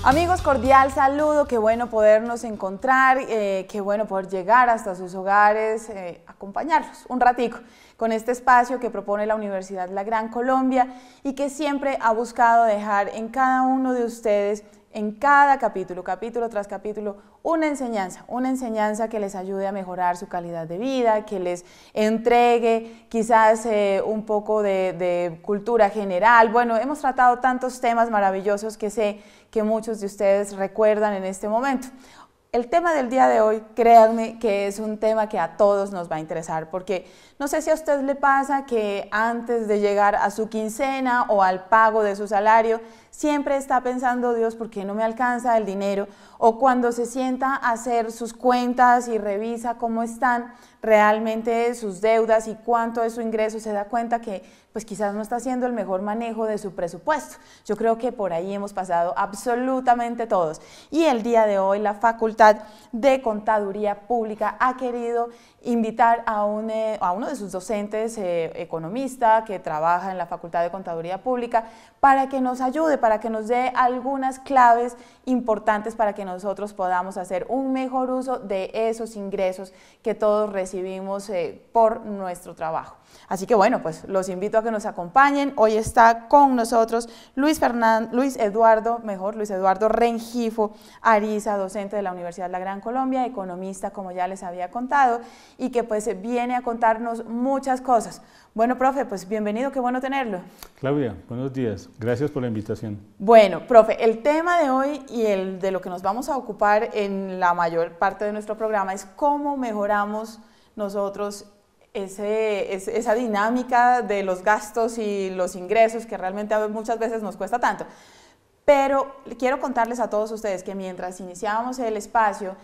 Amigos, cordial saludo, qué bueno podernos encontrar, qué bueno poder llegar hasta sus hogares, acompañarlos un ratico con este espacio que propone la Universidad La Gran Colombia y que siempre ha buscado dejar en cada uno de ustedes, en cada capítulo, capítulo tras capítulo, una enseñanza que les ayude a mejorar su calidad de vida, que les entregue quizás un poco de cultura general. Bueno, hemos tratado tantos temas maravillosos que sé que muchos de ustedes recuerdan en este momento. El tema del día de hoy, créanme que es un tema que a todos nos va a interesar, porque no sé si a usted le pasa que antes de llegar a su quincena o al pago de su salario, siempre está pensando, Dios, ¿por qué no me alcanza el dinero? O cuando se sienta a hacer sus cuentas y revisa cómo están realmente sus deudas y cuánto es su ingreso, se da cuenta que pues quizás no está haciendo el mejor manejo de su presupuesto. Yo creo que por ahí hemos pasado absolutamente todos. Y el día de hoy la Facultad de Contaduría Pública ha querido invitar a uno de sus docentes, economista, que trabaja en la Facultad de Contaduría Pública, para que nos ayude, para que nos dé algunas claves importantes para que nosotros podamos hacer un mejor uso de esos ingresos que todos recibimos por nuestro trabajo. Así que bueno, pues los invito a que nos acompañen. Hoy está con nosotros Luis Eduardo Rengifo Ariza, docente de la Universidad La Gran Colombia, economista, como ya les había contado, y que pues viene a contarnos muchas cosas. Bueno, profe, pues bienvenido, qué bueno tenerlo. Claudia, buenos días, gracias por la invitación. Bueno, profe, el tema de hoy y el de lo que nos vamos a ocupar en la mayor parte de nuestro programa es cómo mejoramos nosotros esa dinámica de los gastos y los ingresos que realmente muchas veces nos cuesta tanto. Pero quiero contarles a todos ustedes que mientras iniciábamos el espacio,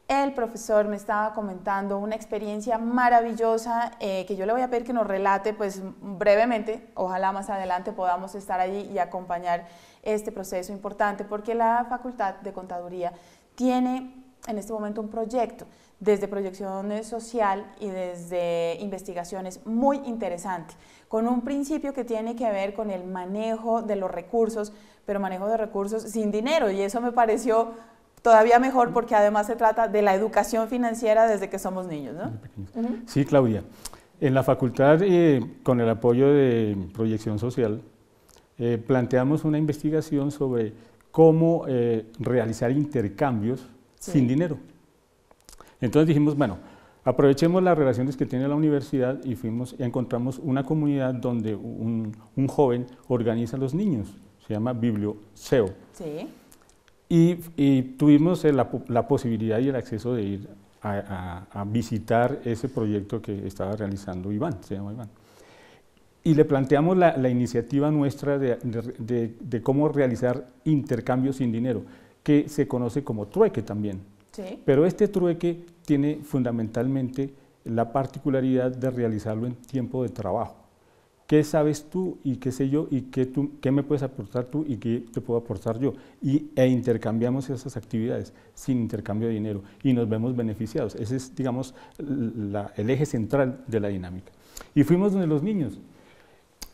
el profesor me estaba comentando una experiencia maravillosa que yo le voy a pedir que nos relate pues brevemente, ojalá más adelante podamos estar allí y acompañar este proceso importante, porque la Facultad de Contaduría tiene en este momento un proyecto desde proyección social y desde investigaciones muy interesante, con un principio que tiene que ver con el manejo de los recursos, pero manejo de recursos sin dinero, y eso me pareció todavía mejor porque además se trata de la educación financiera desde que somos niños, ¿no? Sí, Claudia. En la facultad, con el apoyo de Proyección Social, planteamos una investigación sobre cómo realizar intercambios sin dinero. Entonces dijimos, bueno, aprovechemos las relaciones que tiene la universidad y encontramos una comunidad donde un joven organiza a los niños, se llama Biblioseo. Sí. Y tuvimos la posibilidad y el acceso de ir a visitar ese proyecto que estaba realizando Iván, se llama Iván. Y le planteamos la iniciativa nuestra de cómo realizar intercambios sin dinero, que se conoce como trueque también. Sí. Pero este trueque tiene fundamentalmente la particularidad de realizarlo en tiempo de trabajo. ¿Qué sabes tú y qué sé yo y qué me puedes aportar tú y qué te puedo aportar yo? E intercambiamos esas actividades sin intercambio de dinero y nos vemos beneficiados. Ese es, digamos, el eje central de la dinámica. Y fuimos donde los niños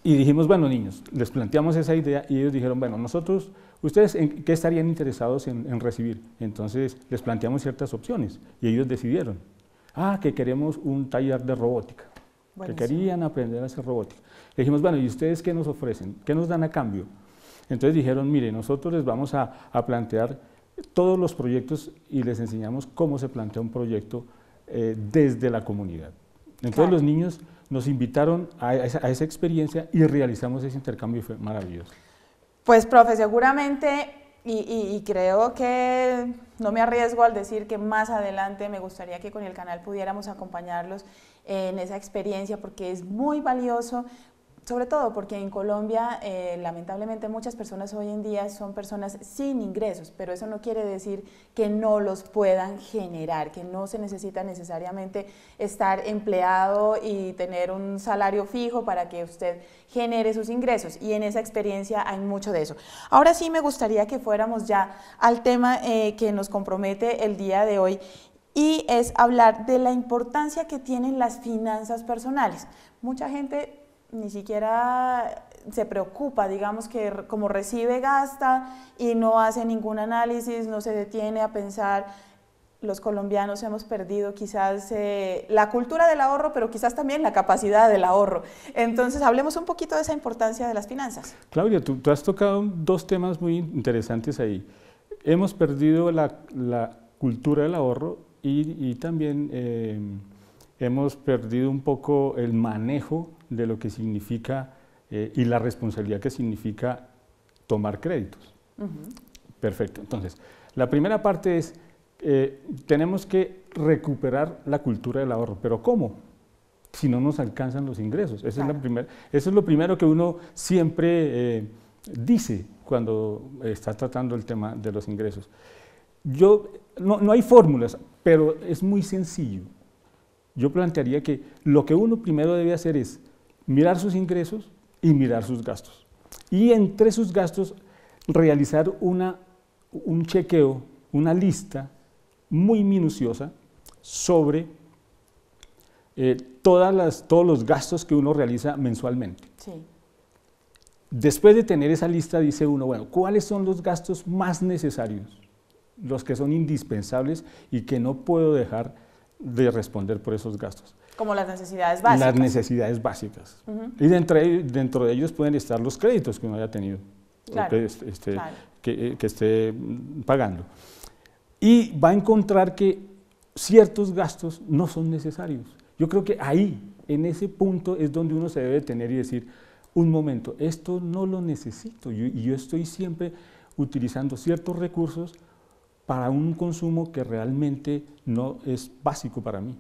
y dijimos, bueno, niños, les planteamos esa idea y ellos dijeron, bueno, nosotros, ¿ustedes en qué estarían interesados en recibir? Entonces les planteamos ciertas opciones y ellos decidieron, que queremos un taller de robótica. Buenísimo. Que querían aprender a hacer robótica. Le dijimos, bueno, ¿y ustedes qué nos ofrecen? ¿Qué nos dan a cambio? Entonces dijeron, mire, nosotros les vamos a plantear todos los proyectos y les enseñamos cómo se plantea un proyecto desde la comunidad. Entonces claro, los niños nos invitaron a esa experiencia y realizamos ese intercambio y fue maravilloso. Pues, profe, seguramente, y creo que no me arriesgo al decir que más adelante me gustaría que con el canal pudiéramos acompañarlos en esa experiencia porque es muy valioso, sobre todo porque en Colombia lamentablemente muchas personas hoy en día son personas sin ingresos, pero eso no quiere decir que no los puedan generar, que no se necesita necesariamente estar empleado y tener un salario fijo para que usted genere sus ingresos, y en esa experiencia hay mucho de eso. Ahora sí me gustaría que fuéramos ya al tema que nos compromete el día de hoy, y es hablar de la importancia que tienen las finanzas personales. Mucha gente ni siquiera se preocupa, digamos que como recibe, gasta y no hace ningún análisis, no se detiene a pensar. Los colombianos hemos perdido quizás la cultura del ahorro, pero quizás también la capacidad del ahorro. Entonces, hablemos un poquito de esa importancia de las finanzas. Claudia, tú has tocado dos temas muy interesantes ahí. Hemos perdido la cultura del ahorro y también hemos perdido un poco el manejo de lo que significa y la responsabilidad que significa tomar créditos. Perfecto. Entonces, la primera parte es, tenemos que recuperar la cultura del ahorro. ¿Pero cómo? Si no nos alcanzan los ingresos. Eso es lo primero que uno siempre dice cuando está tratando el tema de los ingresos. No hay fórmulas, pero es muy sencillo. Yo plantearía que lo que uno primero debe hacer es mirar sus ingresos y mirar sus gastos. Y entre sus gastos realizar un chequeo, una lista muy minuciosa sobre todos los gastos que uno realiza mensualmente. Sí. Después de tener esa lista dice uno, bueno, ¿cuáles son los gastos más necesarios? Los que son indispensables y que no puedo dejar de responder por esos gastos. Como las necesidades básicas. Las necesidades básicas. Y dentro de ellos pueden estar los créditos que uno haya tenido, claro, que esté pagando. Y va a encontrar que ciertos gastos no son necesarios. Yo creo que ahí, en ese punto, es donde uno se debe detener y decir, un momento, esto no lo necesito, y yo estoy siempre utilizando ciertos recursos para un consumo que realmente no es básico para mí.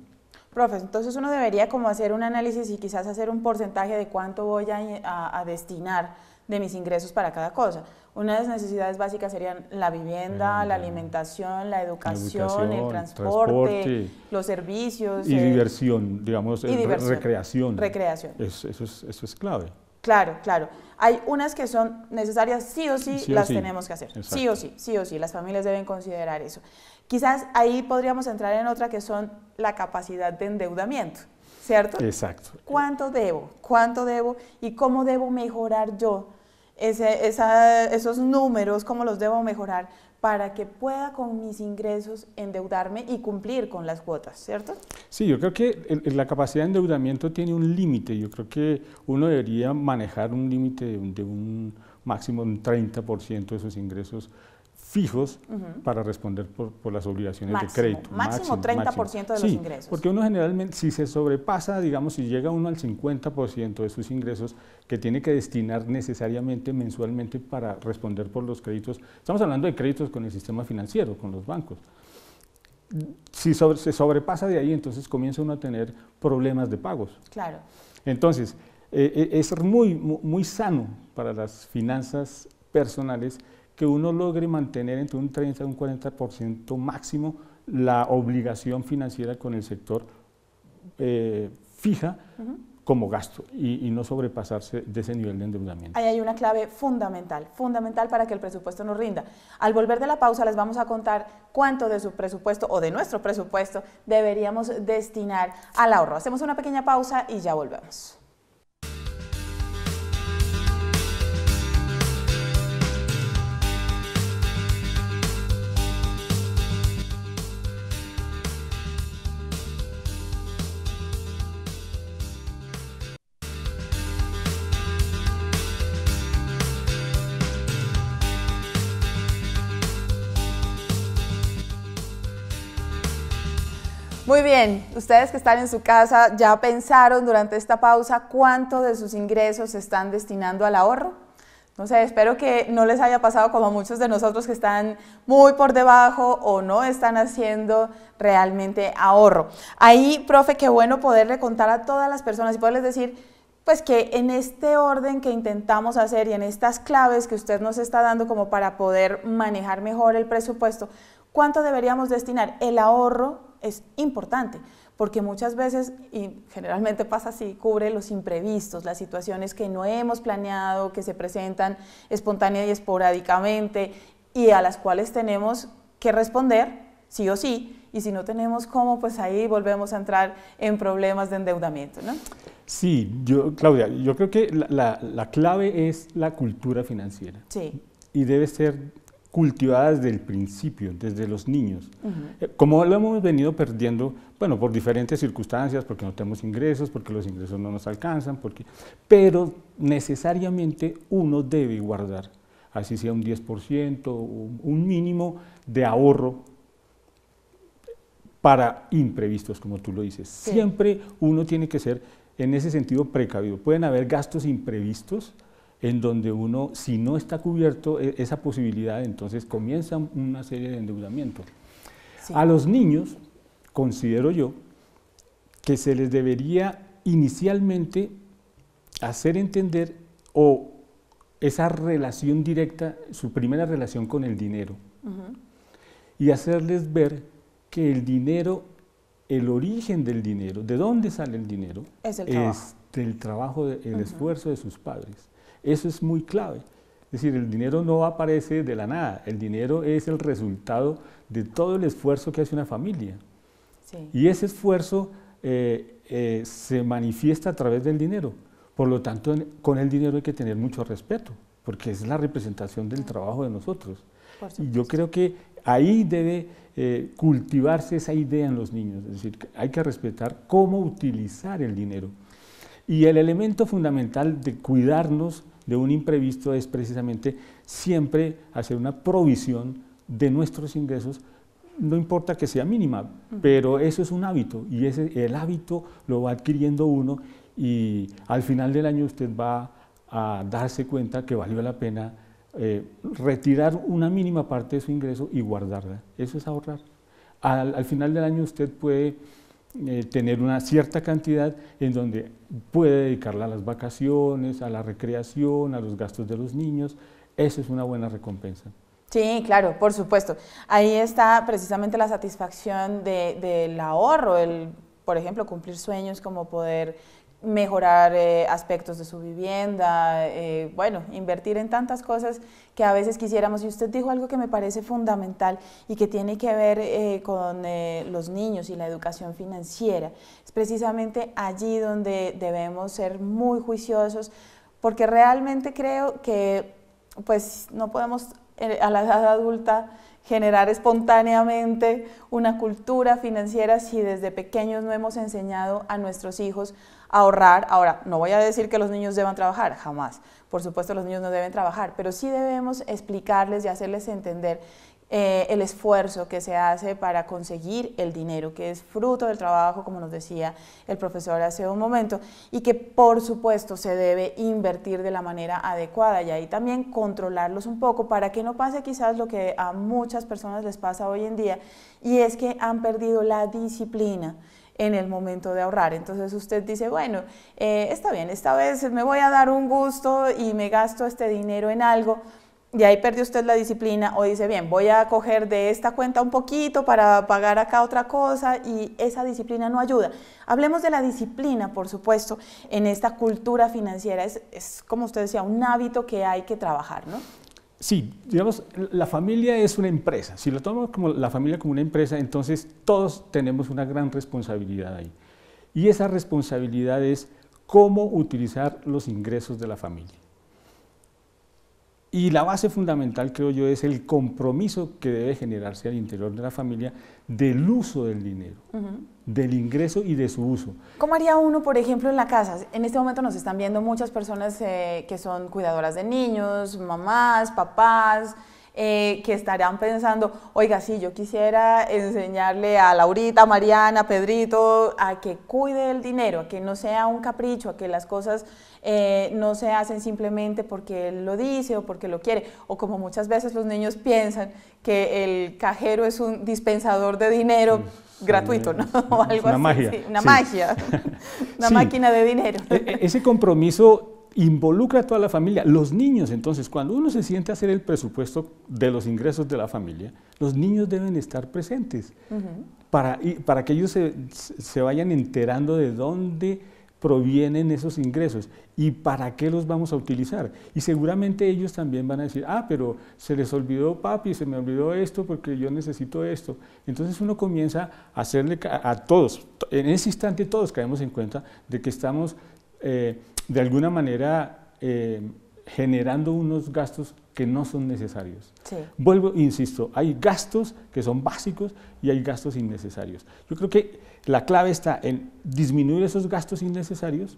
Profe, entonces uno debería como hacer un análisis y quizás hacer un porcentaje de cuánto voy a destinar de mis ingresos para cada cosa. Una de las necesidades básicas serían la vivienda, la alimentación, la educación, el transporte, los servicios. Y diversión, digamos, recreación. Eso es clave. Claro, claro. Hay unas que son necesarias sí o sí, las tenemos que hacer. Exacto. Sí o sí, las familias deben considerar eso. Quizás ahí podríamos entrar en otra que son la capacidad de endeudamiento, ¿cierto? Exacto. ¿Cuánto debo? ¿Cuánto debo? ¿Y cómo debo mejorar yo esos números? ¿Cómo los debo mejorar para que pueda con mis ingresos endeudarme y cumplir con las cuotas, ¿cierto? Sí, yo creo que la capacidad de endeudamiento tiene un límite. Yo creo que uno debería manejar un límite de un máximo de un 30% de sus ingresos fijos para responder por las obligaciones de crédito. Máximo 30% de los ingresos. Porque uno generalmente, si se sobrepasa, digamos, si llega uno al 50% de sus ingresos que tiene que destinar necesariamente mensualmente para responder por los créditos, estamos hablando de créditos con el sistema financiero, con los bancos. Si se sobrepasa de ahí, entonces comienza uno a tener problemas de pagos. Claro. Entonces, es muy sano para las finanzas personales que uno logre mantener entre un 30 y un 40% máximo la obligación financiera con el sector fija como gasto y no sobrepasarse de ese nivel de endeudamiento. Ahí hay una clave fundamental para que el presupuesto nos rinda. Al volver de la pausa les vamos a contar cuánto de su presupuesto o de nuestro presupuesto deberíamos destinar al ahorro. Hacemos una pequeña pausa y ya volvemos. Muy bien, ustedes que están en su casa, ¿ya pensaron durante esta pausa cuánto de sus ingresos se están destinando al ahorro? No sé, espero que no les haya pasado como a muchos de nosotros que están muy por debajo o no están haciendo realmente ahorro. Ahí, profe, qué bueno poderle contar a todas las personas y poderles decir, pues que en este orden que intentamos hacer y en estas claves que usted nos está dando como para poder manejar mejor el presupuesto, ¿cuánto deberíamos destinar? El ahorro es importante, porque muchas veces, y generalmente pasa así, cubre los imprevistos, las situaciones que no hemos planeado, que se presentan espontánea y esporádicamente y a las cuales tenemos que responder sí o sí, y si no tenemos cómo, pues ahí volvemos a entrar en problemas de endeudamiento, ¿no? Sí, Claudia, yo creo que la clave es la cultura financiera. Sí. Y debe ser cultivada desde el principio, desde los niños. Como lo hemos venido perdiendo, bueno, por diferentes circunstancias, porque no tenemos ingresos, porque los ingresos no nos alcanzan, pero necesariamente uno debe guardar, así sea un 10%, un mínimo de ahorro para imprevistos, como tú lo dices. Sí. Siempre uno tiene que ser, en ese sentido, precavido. Pueden haber gastos imprevistos, en donde uno, si no está cubierto esa posibilidad, entonces comienza una serie de endeudamiento. Sí. A los niños, considero yo, que se les debería inicialmente hacer entender esa relación directa, su primera relación con el dinero, y hacerles ver que el dinero, el origen del dinero, de dónde sale el dinero, es del trabajo, el esfuerzo de sus padres. Eso es muy clave. Es decir, el dinero no aparece de la nada, el dinero es el resultado de todo el esfuerzo que hace una familia. Sí. Y ese esfuerzo se manifiesta a través del dinero. Por lo tanto, con el dinero hay que tener mucho respeto, porque es la representación del trabajo de nosotros. Y yo creo que ahí debe cultivarse esa idea en los niños, es decir, hay que respetar cómo utilizar el dinero. Y el elemento fundamental de cuidarnos de un imprevisto es precisamente siempre hacer una provisión de nuestros ingresos, no importa que sea mínima, pero eso es un hábito y el hábito lo va adquiriendo uno y al final del año usted va a darse cuenta que valió la pena retirar una mínima parte de su ingreso y guardarla. Eso es ahorrar. Al final del año usted puede tener una cierta cantidad en donde puede dedicarla a las vacaciones, a la recreación, a los gastos de los niños. Eso es una buena recompensa. Sí, claro, por supuesto. Ahí está precisamente la satisfacción del ahorro, por ejemplo, cumplir sueños como poder mejorar aspectos de su vivienda, bueno, invertir en tantas cosas que a veces quisiéramos. Y usted dijo algo que me parece fundamental y que tiene que ver con los niños y la educación financiera. Es precisamente allí donde debemos ser muy juiciosos, porque realmente creo que pues no podemos a la edad adulta generar espontáneamente una cultura financiera si desde pequeños no hemos enseñado a nuestros hijos a ahorrar. Ahora, no voy a decir que los niños deban trabajar, jamás. Por supuesto, los niños no deben trabajar, pero sí debemos explicarles y hacerles entender el esfuerzo que se hace para conseguir el dinero, que es fruto del trabajo, como nos decía el profesor hace un momento, y que por supuesto se debe invertir de la manera adecuada y ahí también controlarlos un poco para que no pase quizás lo que a muchas personas les pasa hoy en día, y es que han perdido la disciplina en el momento de ahorrar. Entonces usted dice, bueno, está bien, esta vez me voy a dar un gusto y me gasto este dinero en algo, y ahí perdió usted la disciplina, o dice, bien, voy a coger de esta cuenta un poquito para pagar acá otra cosa, y esa disciplina no ayuda. Hablemos de la disciplina, por supuesto, en esta cultura financiera. Es como usted decía, un hábito que hay que trabajar, ¿no? Sí, digamos, la familia es una empresa. Si lo tomamos como la familia como una empresa, entonces todos tenemos una gran responsabilidad ahí. Y esa responsabilidad es cómo utilizar los ingresos de la familia. Y la base fundamental, creo yo, es el compromiso que debe generarse al interior de la familia del uso del dinero, del ingreso y de su uso. ¿Cómo haría uno, por ejemplo, en la casa? En este momento nos están viendo muchas personas que son cuidadoras de niños, mamás, papás, que estarán pensando, oiga, sí, yo quisiera enseñarle a Laurita, a Mariana, a Pedrito, a que cuide el dinero, a que no sea un capricho, a que las cosas no se hacen simplemente porque él lo dice o porque lo quiere, o como muchas veces los niños piensan que el cajero es un dispensador de dinero gratuito, ¿no? O algo así, magia. Sí, una magia, una máquina de dinero. Ese compromiso involucra a toda la familia, los niños. Entonces, cuando uno se siente a hacer el presupuesto de los ingresos de la familia, los niños deben estar presentes para que ellos se vayan enterando de dónde provienen esos ingresos y para qué los vamos a utilizar. Y seguramente ellos también van a decir, ah, pero se les olvidó papi, se me olvidó esto porque yo necesito esto. Entonces uno comienza a hacerle a todos, en ese instante todos caemos en cuenta de que estamos de alguna manera generando unos gastos que no son necesarios. Sí. Vuelvo, insisto, hay gastos que son básicos y hay gastos innecesarios. Yo creo que la clave está en disminuir esos gastos innecesarios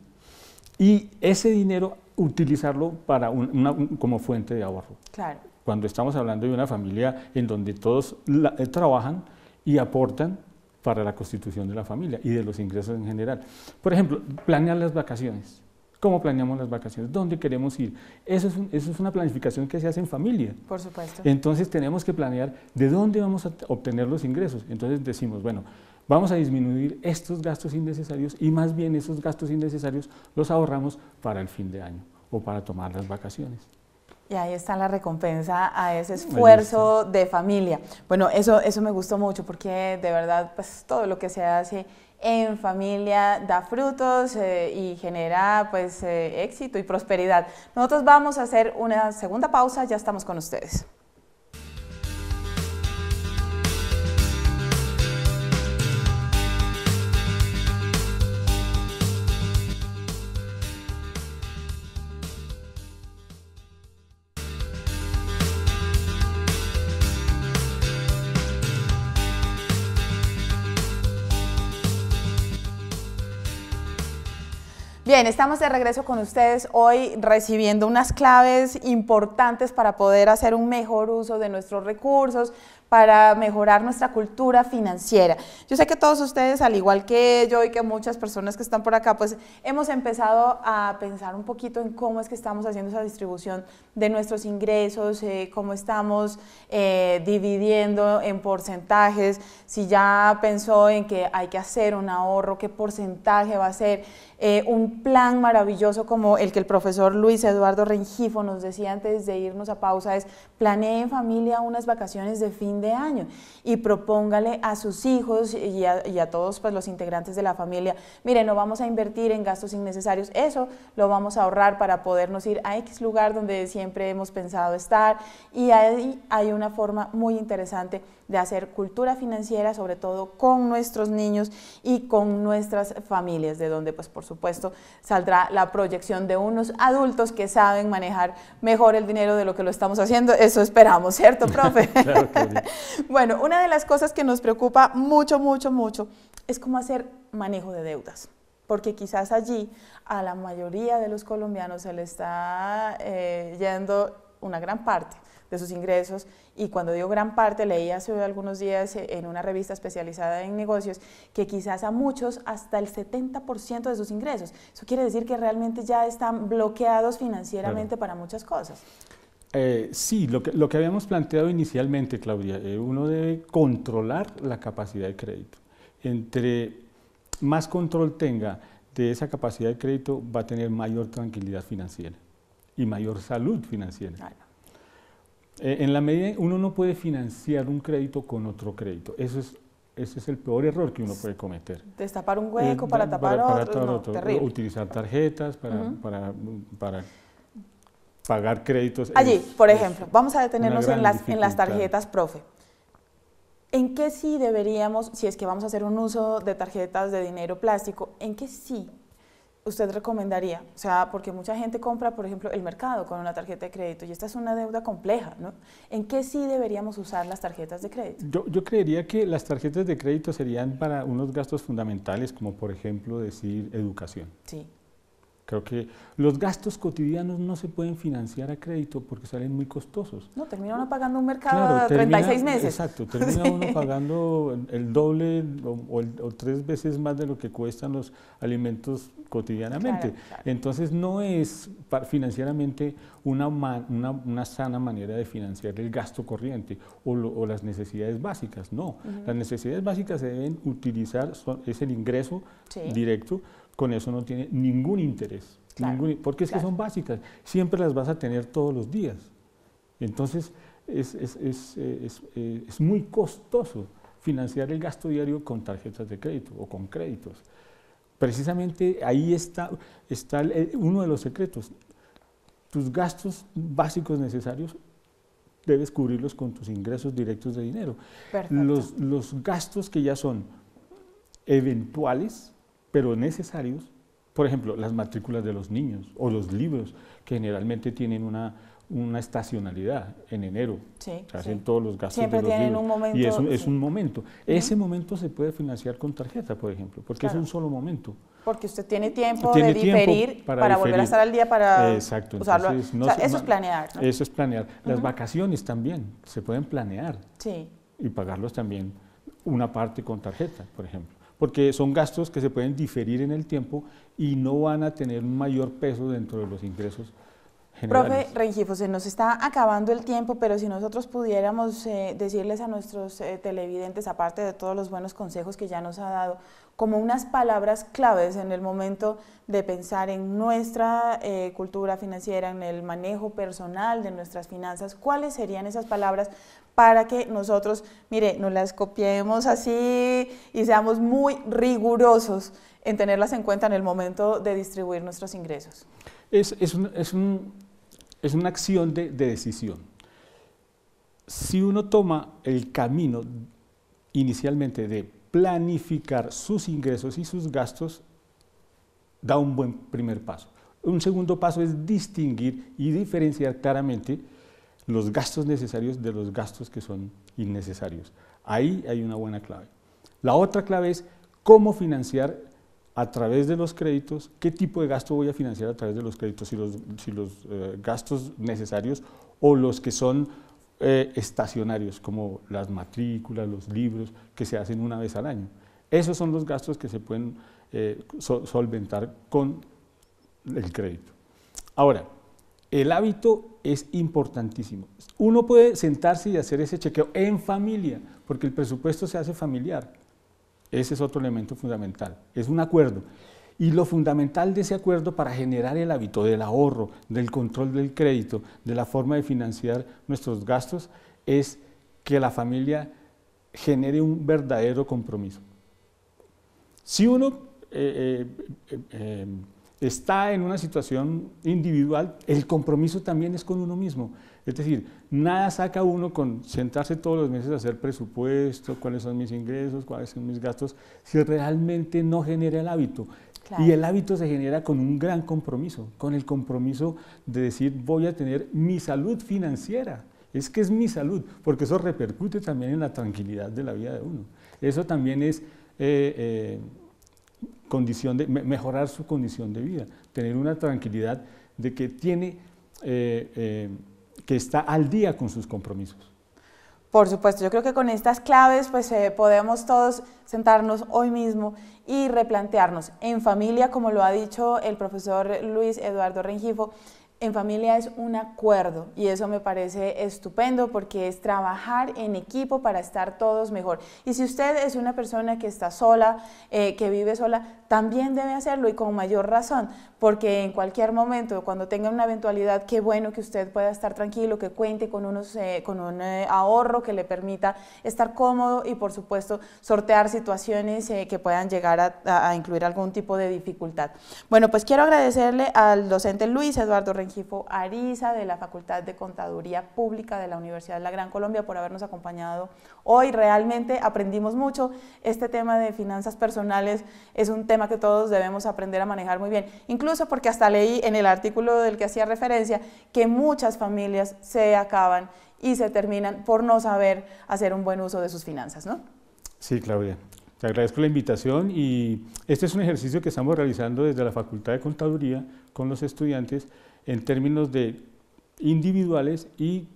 y ese dinero utilizarlo para como fuente de ahorro. Claro. Cuando estamos hablando de una familia en donde todos trabajan y aportan para la constitución de la familia y de los ingresos en general. Por ejemplo, planear las vacaciones. ¿Cómo planeamos las vacaciones? ¿Dónde queremos ir? Eso es una planificación que se hace en familia. Por supuesto. Entonces tenemos que planear de dónde vamos a obtener los ingresos. Entonces decimos, bueno, vamos a disminuir estos gastos innecesarios y más bien esos gastos innecesarios los ahorramos para el fin de año o para tomar las vacaciones. Y ahí está la recompensa a ese esfuerzo de familia. Bueno, eso me gustó mucho porque de verdad pues todo lo que se hace en familia da frutos y genera pues éxito y prosperidad. Nosotros vamos a hacer una segunda pausa, ya estamos con ustedes. Bien, estamos de regreso con ustedes hoy recibiendo unas claves importantes para poder hacer un mejor uso de nuestros recursos, para mejorar nuestra cultura financiera. Yo sé que todos ustedes, al igual que yo y que muchas personas que están por acá, pues hemos empezado a pensar un poquito en cómo es que estamos haciendo esa distribución de nuestros ingresos, cómo estamos dividiendo en porcentajes, si ya pensó en que hay que hacer un ahorro, qué porcentaje va a ser, un plan maravilloso como el que el profesor Luis Eduardo Rengifo nos decía antes de irnos a pausa es: planee en familia unas vacaciones de fin de año y propóngale a sus hijos y a todos pues, los integrantes de la familia, mire, no vamos a invertir en gastos innecesarios, eso lo vamos a ahorrar para podernos ir a X lugar donde siempre hemos pensado estar, y ahí hay una forma muy interesante de hacer cultura financiera, sobre todo con nuestros niños y con nuestras familias, de donde pues por supuesto saldrá la proyección de unos adultos que saben manejar mejor el dinero de lo que lo estamos haciendo, eso esperamos, ¿cierto, profe? Claro que sí. Bueno, una de las cosas que nos preocupa mucho es cómo hacer manejo de deudas, porque quizás allí a la mayoría de los colombianos se le está yendo una gran parte de sus ingresos, y cuando digo gran parte, leí hace algunos días en una revista especializada en negocios que quizás a muchos hasta el 70% de sus ingresos. Eso quiere decir que realmente ya están bloqueados financieramente para muchas cosas. Sí, lo que habíamos planteado inicialmente, Claudia, uno debe controlar la capacidad de crédito. Entre más control tenga de esa capacidad de crédito, va a tener mayor tranquilidad financiera y mayor salud financiera. Claro. En la medida uno no puede financiar un crédito con otro crédito, ese es el peor error que uno puede cometer. Destapar un hueco para tapar otro, no, terrible. Utilizar tarjetas para pagar créditos. Allí, por ejemplo, vamos a detenernos en las tarjetas, profe. ¿En qué sí deberíamos, si es que vamos a hacer un uso de tarjetas de dinero plástico, en qué sí usted recomendaría? O sea, porque mucha gente compra, por ejemplo, el mercado con una tarjeta de crédito y esta es una deuda compleja, ¿no? ¿En qué sí deberíamos usar las tarjetas de crédito? Yo creería que las tarjetas de crédito serían para unos gastos fundamentales, como por ejemplo decir educación. Sí. Creo que los gastos cotidianos no se pueden financiar a crédito porque salen muy costosos. No, termina uno pagando un mercado a 36 meses. Exacto, termina uno pagando el doble o 3 veces más de lo que cuestan los alimentos cotidianamente. Claro. Entonces no es financieramente una sana manera de financiar el gasto corriente o las necesidades básicas, no. Las necesidades básicas se deben utilizar, es el ingreso directo. Con eso no tiene ningún interés, porque es que son básicas, siempre las vas a tener todos los días. Entonces es muy costoso financiar el gasto diario con tarjetas de crédito o con créditos. Precisamente ahí está uno de los secretos. Tus gastos básicos necesarios debes cubrirlos con tus ingresos directos de dinero. Los gastos que ya son eventuales, pero necesarios, Por ejemplo, las matrículas de los niños o los libros, que generalmente tienen una estacionalidad en enero. Sí, se hacen sí. todos los gastos Siempre de los tienen libros. un momento. Y es Sí. un momento. Ese momento se puede financiar con tarjeta, por ejemplo, porque Claro. es un solo momento. Porque usted tiene tiempo Tiene de tiempo diferir para volver a estar al día para Exacto, usarlo. entonces, O sea, eso es planear, ¿no? Eso es planear. Las vacaciones también se pueden planear Sí. y pagarlos también una parte con tarjeta, por ejemplo, porque son gastos que se pueden diferir en el tiempo y no van a tener un mayor peso dentro de los ingresos generales. Profe Rengifo, se nos está acabando el tiempo, pero si nosotros pudiéramos decirles a nuestros televidentes, aparte de todos los buenos consejos que ya nos ha dado, como unas palabras claves en el momento de pensar en nuestra cultura financiera, en el manejo personal de nuestras finanzas, ¿cuáles serían esas palabras para que nosotros, mire, nos las copiemos así y seamos muy rigurosos en tenerlas en cuenta en el momento de distribuir nuestros ingresos? Es una acción de decisión. Si uno toma el camino inicialmente de planificar sus ingresos y sus gastos, da un buen primer paso. Un segundo paso es distinguir y diferenciar claramente los gastos necesarios de los gastos que son innecesarios. Ahí hay una buena clave. La otra clave es cómo financiar a través de los créditos, qué tipo de gasto voy a financiar a través de los créditos, si los gastos necesarios o los que son estacionarios, como las matrículas, los libros, que se hacen una vez al año. Esos son los gastos que se pueden solventar con el crédito. Ahora, el hábito es importantísimo. Uno puede sentarse y hacer ese chequeo en familia, porque el presupuesto se hace familiar. Ese es otro elemento fundamental, es un acuerdo. Y lo fundamental de ese acuerdo para generar el hábito del ahorro, del control del crédito, de la forma de financiar nuestros gastos, es que la familia genere un verdadero compromiso. Si uno está en una situación individual, el compromiso también es con uno mismo. Es decir, nada saca uno con sentarse todos los meses a hacer presupuesto, cuáles son mis ingresos, cuáles son mis gastos, si realmente no genera el hábito. Claro. Y el hábito se genera con un gran compromiso, con el compromiso de decir voy a tener mi salud financiera. Es que es mi salud, porque eso repercute también en la tranquilidad de la vida de uno. Eso también es mejorar su condición de vida, tener una tranquilidad de que tiene que está al día con sus compromisos. Por supuesto, yo creo que con estas claves pues podemos todos sentarnos hoy mismo y replantearnos en familia, como lo ha dicho el profesor Luis Eduardo Rengifo. En familia es un acuerdo y eso me parece estupendo porque es trabajar en equipo para estar todos mejor. Y si usted es una persona que está sola, que vive sola, también debe hacerlo y con mayor razón, porque en cualquier momento, cuando tenga una eventualidad, qué bueno que usted pueda estar tranquilo, que cuente con un ahorro que le permita estar cómodo y por supuesto sortear situaciones que puedan llegar a incluir algún tipo de dificultad. Bueno, pues quiero agradecerle al docente Luis Eduardo Rengifo Ariza de la Facultad de Contaduría Pública de la Universidad de la Gran Colombia por habernos acompañado hoy. Realmente aprendimos mucho. Este tema de finanzas personales es un tema que todos debemos aprender a manejar muy bien, incluso porque hasta leí en el artículo del que hacía referencia que muchas familias se acaban y se terminan por no saber hacer un buen uso de sus finanzas, ¿no? Sí, Claudia. Te agradezco la invitación y este es un ejercicio que estamos realizando desde la Facultad de Contaduría con los estudiantes en términos de individuales y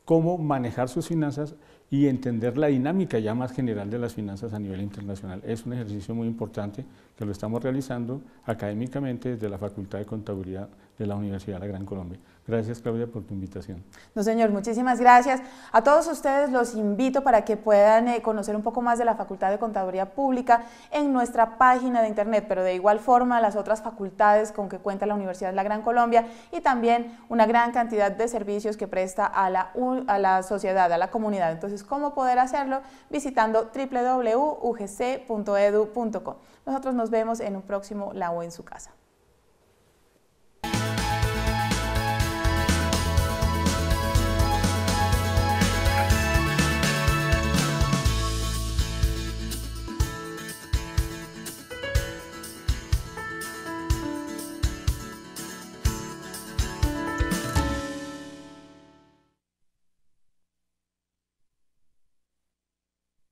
cómo manejar sus finanzas y entender la dinámica ya más general de las finanzas a nivel internacional. Es un ejercicio muy importante que lo estamos realizando académicamente desde la Facultad de Contaduría de la Universidad de la Gran Colombia. Gracias, Claudia, por tu invitación. No, señor, muchísimas gracias. A todos ustedes los invito para que puedan conocer un poco más de la Facultad de Contaduría Pública en nuestra página de internet, pero de igual forma las otras facultades con que cuenta la Universidad de la Gran Colombia y también una gran cantidad de servicios que presta a la sociedad, a la comunidad. Entonces, ¿cómo poder hacerlo? Visitando www.ugc.edu.co. Nosotros nos vemos en un próximo La U en su casa.